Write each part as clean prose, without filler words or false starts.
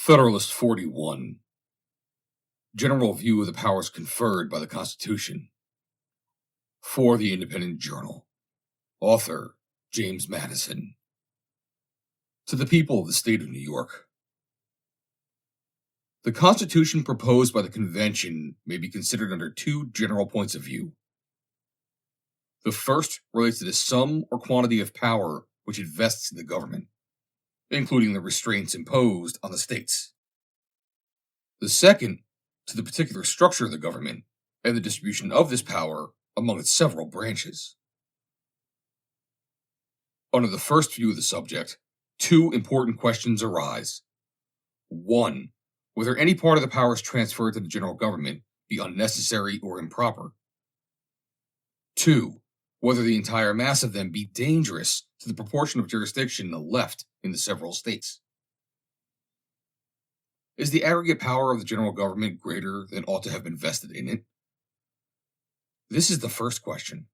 Federalist 41. General view of the powers conferred by the Constitution. For the Independent Journal. Author, James Madison. To the people of the state of New York. The Constitution proposed by the Convention may be considered under two general points of view. The first relates to the sum or quantity of power which it vests in the government, including the restraints imposed on the states. The second, to the particular structure of the government and the distribution of this power among its several branches. Under the first view of the subject, two important questions arise. 1. Whether any part of the powers transferred to the general government be unnecessary or improper. 2. Whether the entire mass of them be dangerous to the proportion of jurisdiction left in the several states. Is the aggregate power of the general government greater than ought to have been vested in it? This is the first question.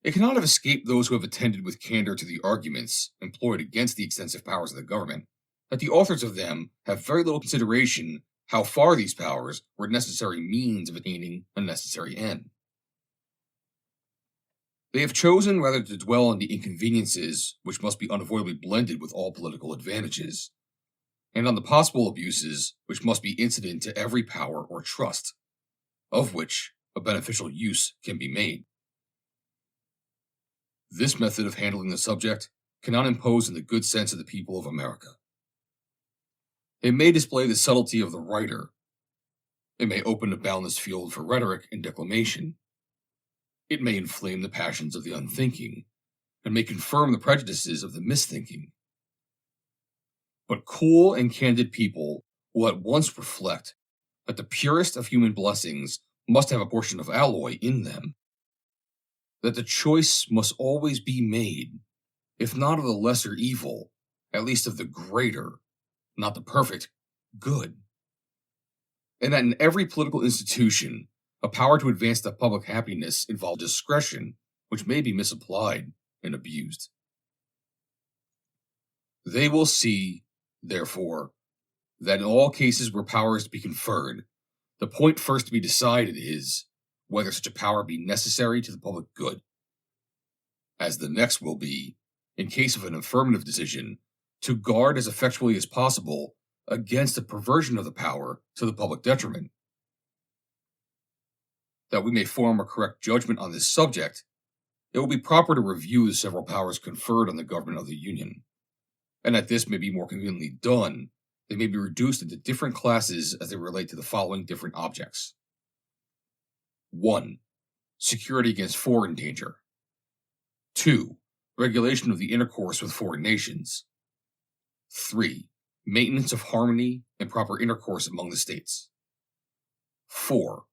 It cannot have escaped those who have attended with candor to the arguments employed against the extensive powers of the government that the authors of them have very little consideration how far these powers were necessary means of attaining a necessary end. They have chosen rather to dwell on the inconveniences which must be unavoidably blended with all political advantages, and on the possible abuses which must be incident to every power or trust, of which a beneficial use can be made. This method of handling the subject cannot impose on the good sense of the people of America. It may display the subtlety of the writer. It may open a boundless field for rhetoric and declamation. It may inflame the passions of the unthinking, and may confirm the prejudices of the misthinking. But cool and candid people will at once reflect that the purest of human blessings must have a portion of alloy in them, that the choice must always be made, if not of the lesser evil, at least of the greater, not the perfect, good, and that in every political institution, a power to advance the public happiness involves discretion which may be misapplied and abused. They will see, therefore, that in all cases where power is to be conferred, the point first to be decided is whether such a power be necessary to the public good, as the next will be, in case of an affirmative decision, to guard as effectually as possible against a perversion of the power to the public detriment. That we may form a correct judgment on this subject, it will be proper to review the several powers conferred on the government of the Union, and that this may be more conveniently done, they may be reduced into different classes as they relate to the following different objects. 1. Security against foreign danger. 2. Regulation of the intercourse with foreign nations. 3. Maintenance of harmony and proper intercourse among the states. 4.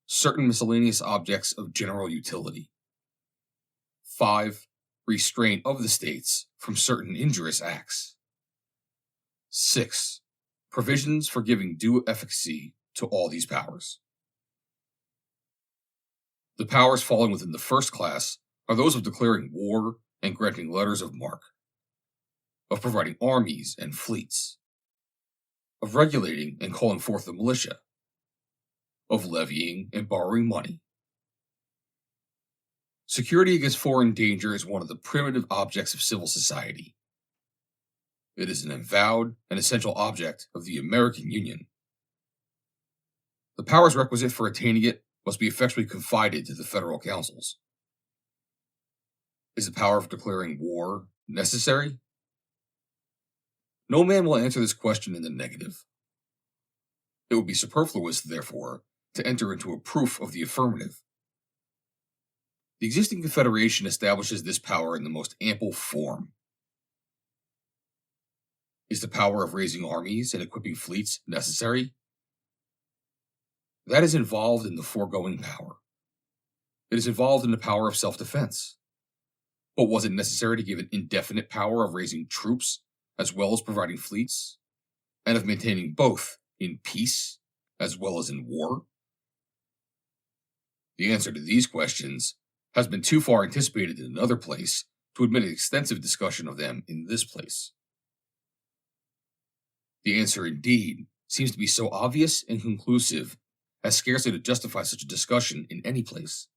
Certain miscellaneous objects of general utility. 5. Restraint of the states from certain injurious acts. 6. Provisions for giving due efficacy to all these powers. The powers falling within the first class are those of declaring war and granting letters of marque, of providing armies and fleets, of regulating and calling forth the militia, of levying and borrowing money. Security against foreign danger is one of the primitive objects of civil society. It is an avowed and essential object of the American Union. The powers requisite for attaining it must be effectually confided to the federal councils. Is the power of declaring war necessary? No man will answer this question in the negative. It would be superfluous, therefore, to enter into a proof of the affirmative. The existing confederation establishes this power in the most ample form. Is the power of raising armies and equipping fleets necessary? That is involved in the foregoing power. It is involved in the power of self-defense. But was it necessary to give an indefinite power of raising troops as well as providing fleets, and of maintaining both in peace as well as in war? The answer to these questions has been too far anticipated in another place to admit an extensive discussion of them in this place. The answer, indeed, seems to be so obvious and conclusive as scarcely to justify such a discussion in any place.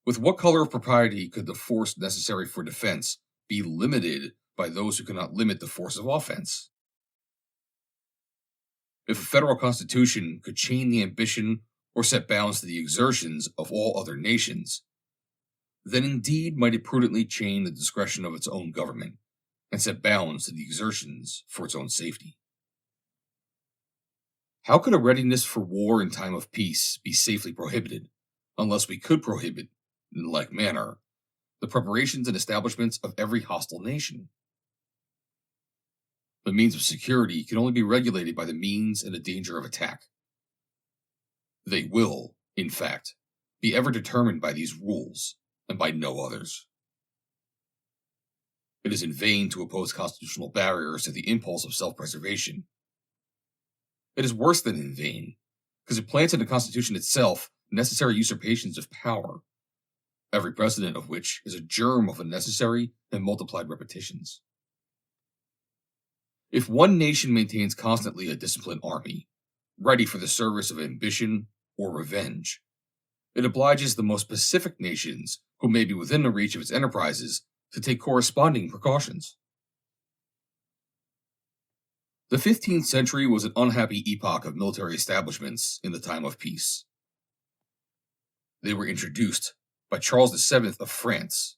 With what color of propriety could the force necessary for defense be limited by those who cannot limit the force of offense? If a federal constitution could chain the ambition or set bounds to the exertions of all other nations, then indeed might it prudently chain the discretion of its own government and set bounds to the exertions for its own safety. How could a readiness for war in time of peace be safely prohibited, unless we could prohibit, in like manner, the preparations and establishments of every hostile nation? The means of security can only be regulated by the means and the danger of attack. They will, in fact, be ever determined by these rules, and by no others. It is in vain to oppose constitutional barriers to the impulse of self-preservation. It is worse than in vain, because it plants in the Constitution itself necessary usurpations of power, every precedent of which is a germ of unnecessary and multiplied repetitions. If one nation maintains constantly a disciplined army, ready for the service of ambition or revenge, it obliges the most pacific nations who may be within the reach of its enterprises to take corresponding precautions. The 15th century was an unhappy epoch of military establishments in the time of peace. They were introduced by Charles VII of France.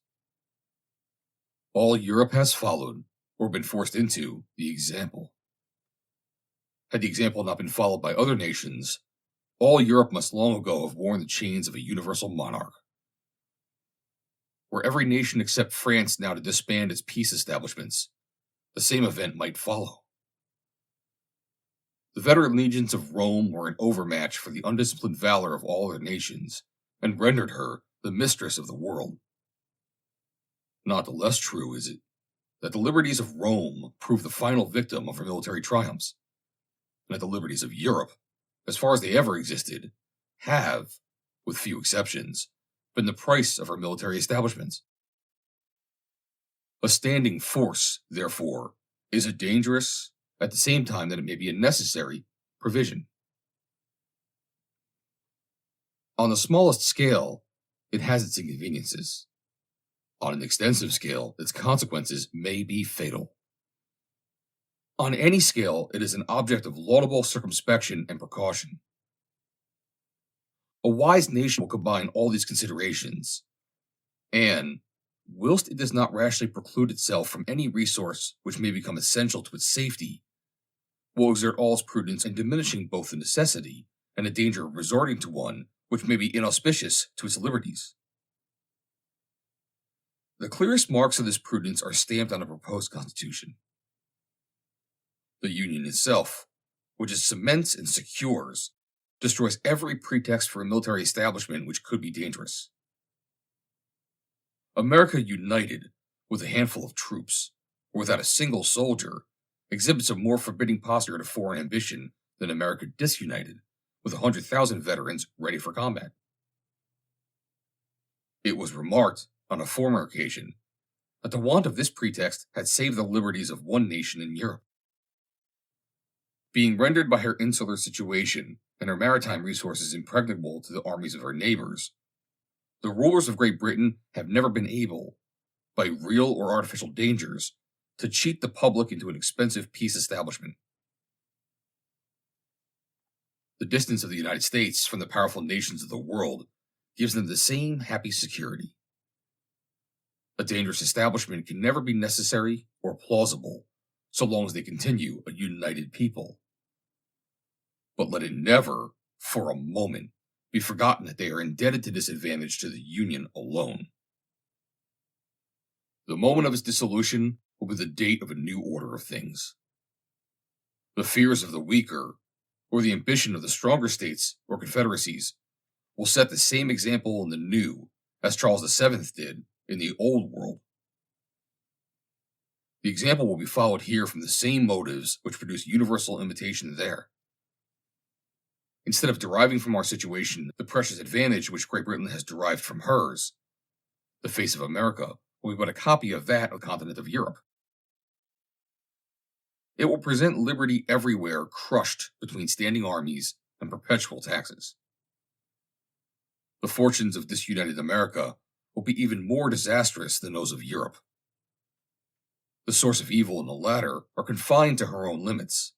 All Europe has followed, or been forced into, the example. Had the example not been followed by other nations, all Europe must long ago have worn the chains of a universal monarch. Were every nation except France now to disband its peace establishments, the same event might follow. The veteran legions of Rome were an overmatch for the undisciplined valor of all her nations, and rendered her the mistress of the world. Not the less true is it that the liberties of Rome proved the final victim of her military triumphs, and that the liberties of Europe, as far as they ever existed, have, with few exceptions, been the price of her military establishments. A standing force, therefore, is a dangerous, at the same time that it may be a necessary, provision. On the smallest scale, it has its inconveniences. On an extensive scale, its consequences may be fatal. On any scale, it is an object of laudable circumspection and precaution. A wise nation will combine all these considerations, and, whilst it does not rashly preclude itself from any resource which may become essential to its safety, will exert all its prudence in diminishing both the necessity and the danger of resorting to one which may be inauspicious to its liberties. The clearest marks of this prudence are stamped on the proposed Constitution. The Union itself, which it cements and secures, destroys every pretext for a military establishment which could be dangerous. America united, with a handful of troops, or without a single soldier, exhibits a more forbidding posture to foreign ambition than America disunited, with 100,000 veterans ready for combat. It was remarked, on a former occasion, that the want of this pretext had saved the liberties of one nation in Europe. Being rendered by her insular situation and her maritime resources impregnable to the armies of her neighbors, the rulers of Great Britain have never been able, by real or artificial dangers, to cheat the public into an expensive peace establishment. The distance of the United States from the powerful nations of the world gives them the same happy security. A dangerous establishment can never be necessary or plausible so long as they continue a united people. But let it never, for a moment, be forgotten that they are indebted to this advantage to the Union alone. The moment of its dissolution will be the date of a new order of things. The fears of the weaker, or the ambition of the stronger states or confederacies, will set the same example in the new as Charles VII did in the old world. The example will be followed here from the same motives which produce universal imitation there. Instead of deriving from our situation the precious advantage which Great Britain has derived from hers, the face of America will be but a copy of that of the continent of Europe. It will present liberty everywhere crushed between standing armies and perpetual taxes. The fortunes of disunited America will be even more disastrous than those of Europe. The source of evil in the latter are confined to her own limits.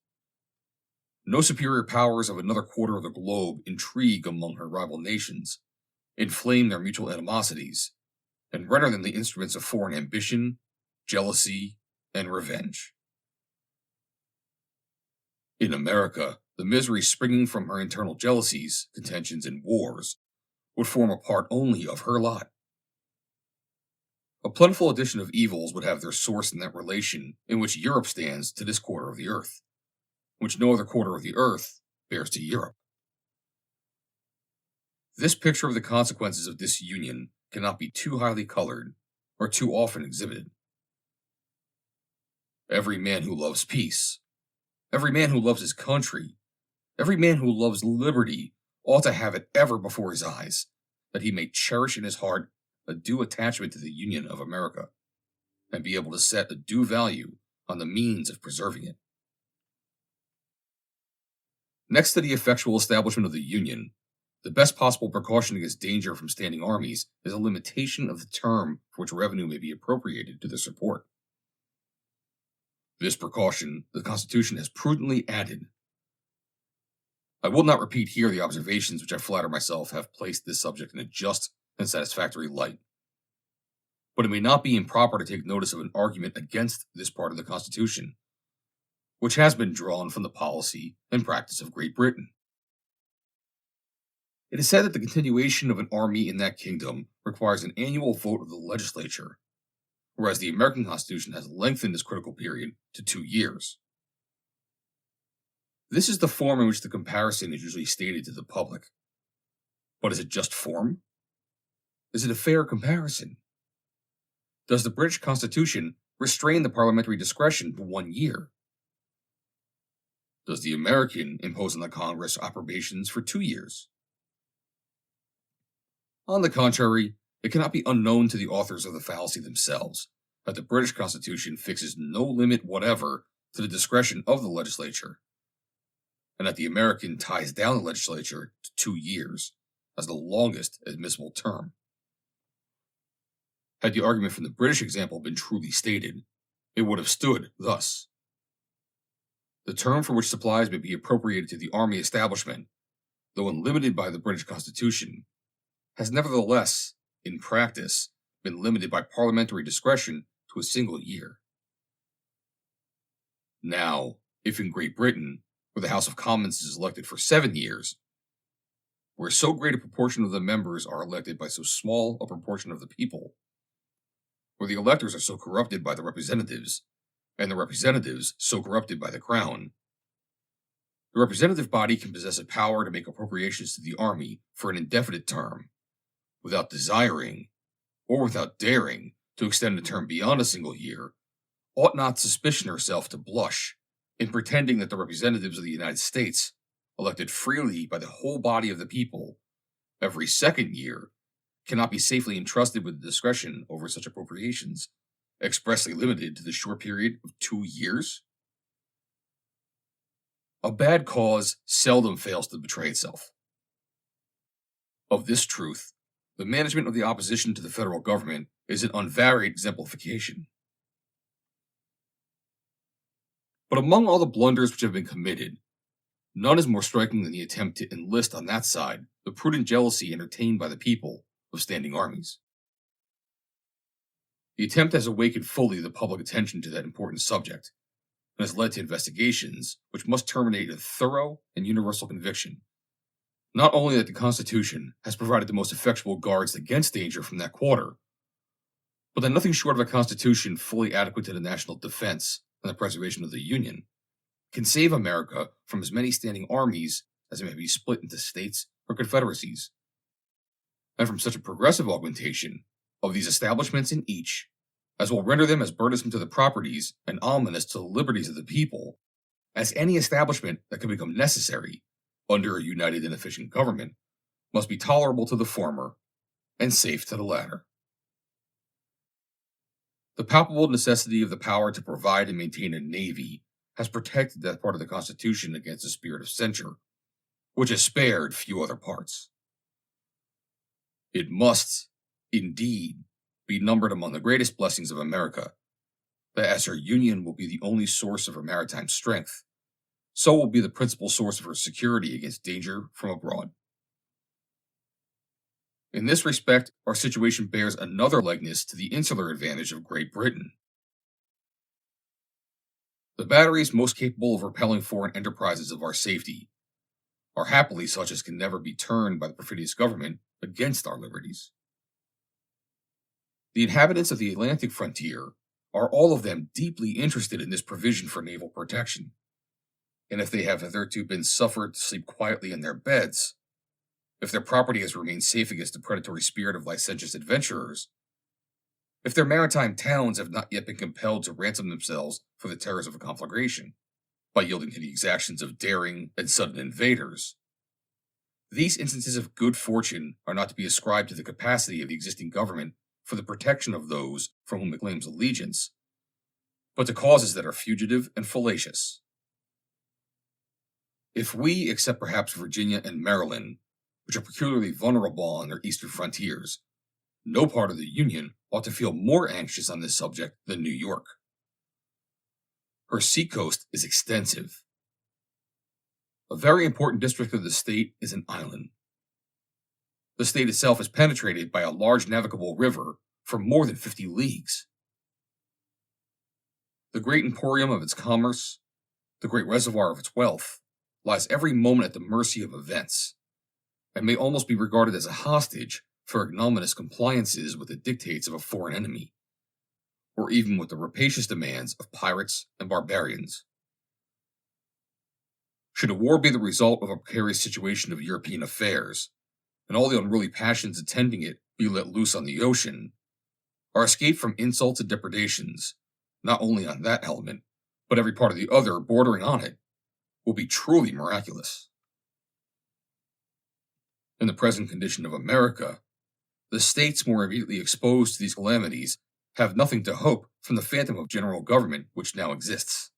No superior powers of another quarter of the globe intrigue among her rival nations, inflame their mutual animosities, and render them the instruments of foreign ambition, jealousy, and revenge. In America, the misery springing from her internal jealousies, contentions, and wars would form a part only of her lot. A plentiful addition of evils would have their source in that relation in which Europe stands to this quarter of the earth, which no other quarter of the earth bears to Europe. This picture of the consequences of disunion cannot be too highly colored or too often exhibited. Every man who loves peace, every man who loves his country, every man who loves liberty ought to have it ever before his eyes, that he may cherish in his heart a due attachment to the Union of America, and be able to set a due value on the means of preserving it. Next to the effectual establishment of the Union, the best possible precaution against danger from standing armies is a limitation of the term for which revenue may be appropriated to their support. This precaution the Constitution has prudently added. I will not repeat here the observations which I flatter myself have placed this subject in a just and satisfactory light. But it may not be improper to take notice of an argument against this part of the Constitution, which has been drawn from the policy and practice of Great Britain. It is said that the continuation of an army in that kingdom requires an annual vote of the legislature, whereas the American Constitution has lengthened this critical period to 2 years. This is the form in which the comparison is usually stated to the public. But is it just form? Is it a fair comparison? Does the British Constitution restrain the parliamentary discretion to 1 year? Does the American impose on the Congress approbations for 2 years? On the contrary, it cannot be unknown to the authors of the fallacy themselves that the British Constitution fixes no limit whatever to the discretion of the legislature, and that the American ties down the legislature to 2 years as the longest admissible term. Had the argument from the British example been truly stated, it would have stood thus. The term for which supplies may be appropriated to the army establishment, though unlimited by the British Constitution, has nevertheless, in practice, been limited by parliamentary discretion to a single year. Now, if in Great Britain, where the House of Commons is elected for 7 years, where so great a proportion of the members are elected by so small a proportion of the people, where the electors are so corrupted by the representatives, and the representatives so corrupted by the crown, the representative body can possess a power to make appropriations to the army for an indefinite term, without desiring, or without daring, to extend the term beyond a single year, ought not suspicion herself to blush in pretending that the representatives of the United States, elected freely by the whole body of the people, every second year, cannot be safely entrusted with the discretion over such appropriations, expressly limited to the short period of 2 years? A bad cause seldom fails to betray itself. Of this truth, the management of the opposition to the federal government is an unvaried exemplification. But among all the blunders which have been committed, none is more striking than the attempt to enlist on that side the prudent jealousy entertained by the people of standing armies. The attempt has awakened fully the public attention to that important subject, and has led to investigations which must terminate in thorough and universal conviction, not only that the Constitution has provided the most effectual guards against danger from that quarter, but that nothing short of a Constitution fully adequate to the national defense and the preservation of the Union can save America from as many standing armies as may be split into states or confederacies, and from such a progressive augmentation of these establishments in each as will render them as burdensome to the properties and ominous to the liberties of the people as any establishment that can become necessary under a united and efficient government must be tolerable to the former and safe to the latter. The palpable necessity of the power to provide and maintain a navy has protected that part of the Constitution against the spirit of censure, which has spared few other parts. It must, indeed, be numbered among the greatest blessings of America, that as her union will be the only source of her maritime strength, so will be the principal source of her security against danger from abroad. In this respect, our situation bears another likeness to the insular advantage of Great Britain. The batteries most capable of repelling foreign enterprises of our safety are happily such as can never be turned by the perfidious government against our liberties. The inhabitants of the Atlantic frontier are all of them deeply interested in this provision for naval protection, and if they have hitherto been suffered to sleep quietly in their beds, if their property has remained safe against the predatory spirit of licentious adventurers, if their maritime towns have not yet been compelled to ransom themselves for the terrors of a conflagration, by yielding to the exactions of daring and sudden invaders, these instances of good fortune are not to be ascribed to the capacity of the existing government for the protection of those from whom it claims allegiance, but to causes that are fugitive and fallacious. If we, except perhaps Virginia and Maryland, which are peculiarly vulnerable on their eastern frontiers, no part of the Union ought to feel more anxious on this subject than New York. Her seacoast is extensive. A very important district of the state is an island. The state itself is penetrated by a large navigable river for more than 50 leagues. The great emporium of its commerce, the great reservoir of its wealth, lies every moment at the mercy of events, and may almost be regarded as a hostage for ignominious compliances with the dictates of a foreign enemy, or even with the rapacious demands of pirates and barbarians. Should a war be the result of a precarious situation of European affairs, and all the unruly passions attending it be let loose on the ocean, our escape from insults and depredations, not only on that element, but every part of the other bordering on it, will be truly miraculous. In the present condition of America, the states more immediately exposed to these calamities have nothing to hope from the phantom of general government which now exists.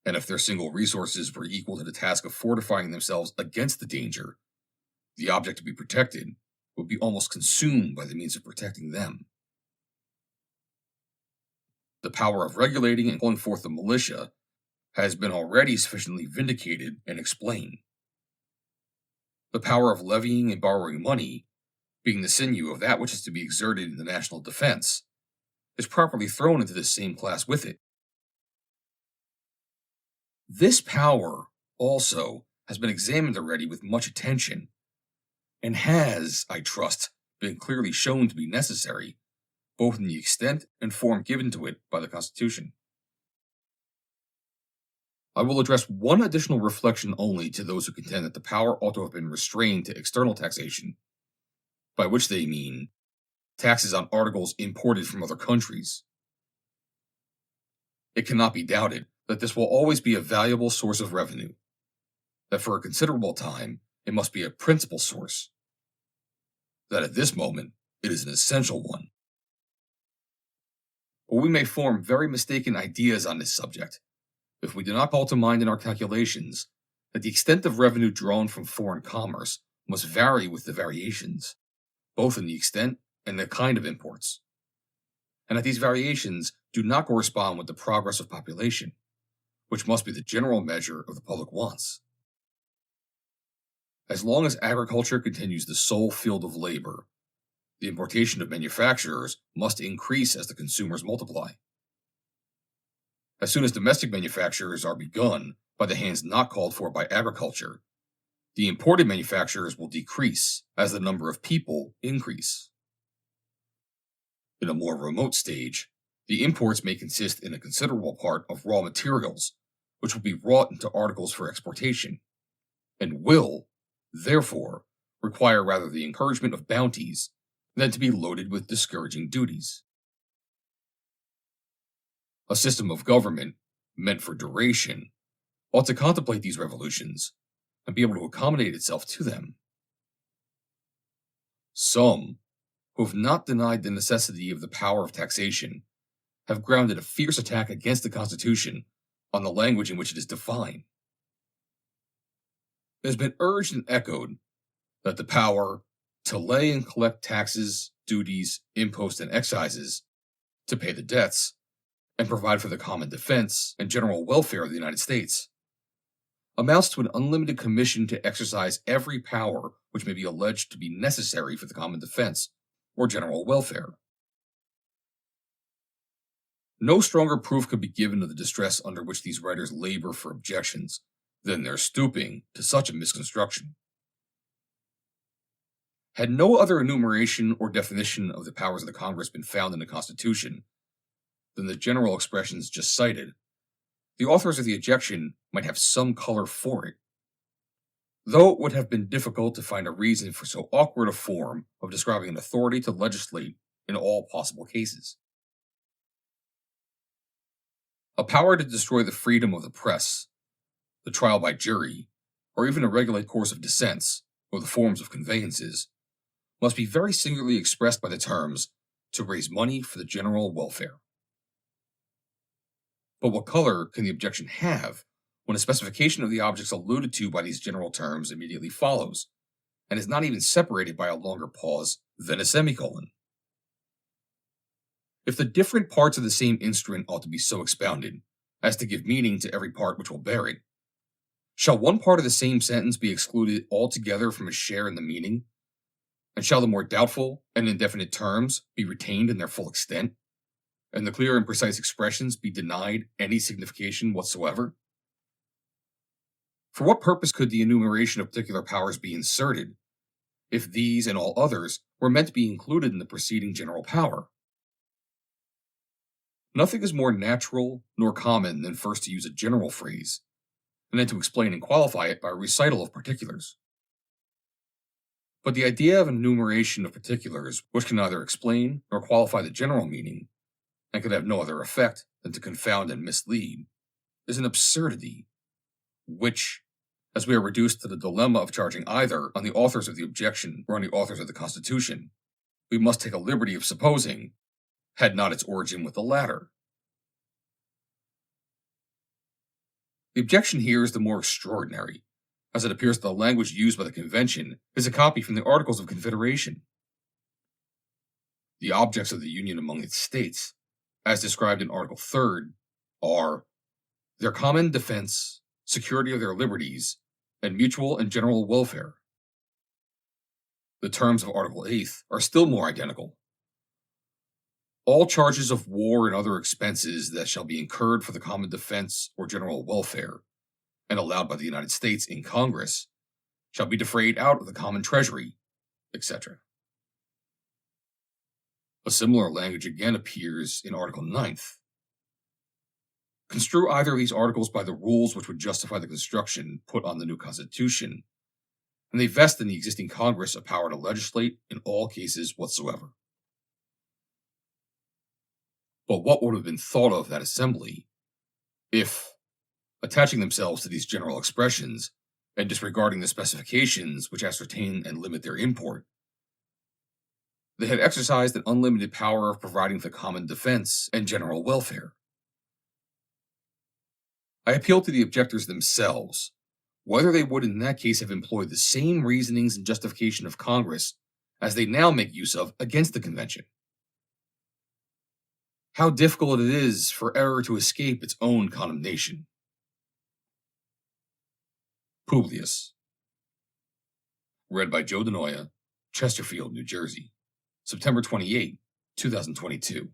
And if their single resources were equal to the task of fortifying themselves against the danger, the object to be protected would be almost consumed by the means of protecting them. The power of regulating and calling forth the militia has been already sufficiently vindicated and explained. The power of levying and borrowing money, being the sinew of that which is to be exerted in the national defense, is properly thrown into this same class with it. This power, also, has been examined already with much attention, and has, I trust, been clearly shown to be necessary, both in the extent and form given to it by the Constitution. I will address one additional reflection only to those who contend that the power ought to have been restrained to external taxation, by which they mean taxes on articles imported from other countries. It cannot be doubted that this will always be a valuable source of revenue, that for a considerable time it must be a principal source, that at this moment it is an essential one. But we may form very mistaken ideas on this subject if we do not call to mind in our calculations that the extent of revenue drawn from foreign commerce must vary with the variations, both in the extent and the kind of imports, and that these variations do not correspond with the progress of population, which must be the general measure of the public wants. As long as agriculture continues the sole field of labor, the importation of manufacturers must increase as the consumers multiply. As soon as domestic manufacturers are begun by the hands not called for by agriculture, the imported manufacturers will decrease as the number of people increase. In a more remote stage, the imports may consist in a considerable part of raw materials, which will be wrought into articles for exportation, and will, therefore, require rather the encouragement of bounties than to be loaded with discouraging duties. A system of government, meant for duration, ought to contemplate these revolutions and be able to accommodate itself to them. Some, who have not denied the necessity of the power of taxation, have grounded a fierce attack against the Constitution on the language in which it is defined. It has been urged and echoed that the power to lay and collect taxes, duties, imposts, and excises, to pay the debts, and provide for the common defense and general welfare of the United States, amounts to an unlimited commission to exercise every power which may be alleged to be necessary for the common defense or general welfare. No stronger proof could be given of the distress under which these writers labor for objections than their stooping to such a misconstruction. Had no other enumeration or definition of the powers of the Congress been found in the Constitution than the general expressions just cited, the authors of the objection might have some color for it, though it would have been difficult to find a reason for so awkward a form of describing an authority to legislate in all possible cases. A power to destroy the freedom of the press, the trial by jury, or even to regulate course of dissents, or the forms of conveyances, must be very singularly expressed by the terms to raise money for the general welfare. But what color can the objection have when a specification of the objects alluded to by these general terms immediately follows, and is not even separated by a longer pause than a semicolon? If the different parts of the same instrument ought to be so expounded as to give meaning to every part which will bear it, shall one part of the same sentence be excluded altogether from a share in the meaning? And shall the more doubtful and indefinite terms be retained in their full extent, and the clear and precise expressions be denied any signification whatsoever? For what purpose could the enumeration of particular powers be inserted, if these and all others were meant to be included in the preceding general power? Nothing is more natural nor common than first to use a general phrase, and then to explain and qualify it by a recital of particulars. But the idea of an enumeration of particulars which can neither explain nor qualify the general meaning, and could have no other effect than to confound and mislead, is an absurdity, which, as we are reduced to the dilemma of charging either on the authors of the objection or on the authors of the Constitution, we must take a liberty of supposing, had not its origin with the latter. The objection here is the more extraordinary, as it appears that the language used by the Convention is a copy from the Articles of Confederation. The objects of the Union among its states, as described in Article 3rd, are their common defense, security of their liberties, and mutual and general welfare. The terms of Article 8th are still more identical. All charges of war and other expenses that shall be incurred for the common defense or general welfare, and allowed by the United States in Congress, shall be defrayed out of the common treasury, etc. A similar language again appears in Article 9th. Construe either of these articles by the rules which would justify the construction put on the new Constitution, and they vest in the existing Congress a power to legislate in all cases whatsoever. But what would have been thought of that assembly if, attaching themselves to these general expressions and disregarding the specifications which ascertain and limit their import, they had exercised an unlimited power of providing for the common defense and general welfare? I appeal to the objectors themselves, whether they would in that case have employed the same reasonings and justification of Congress as they now make use of against the Convention. How difficult it is for error to escape its own condemnation. Publius. Read by Joe DeNoia, Chesterfield, New Jersey, September 28, 2022.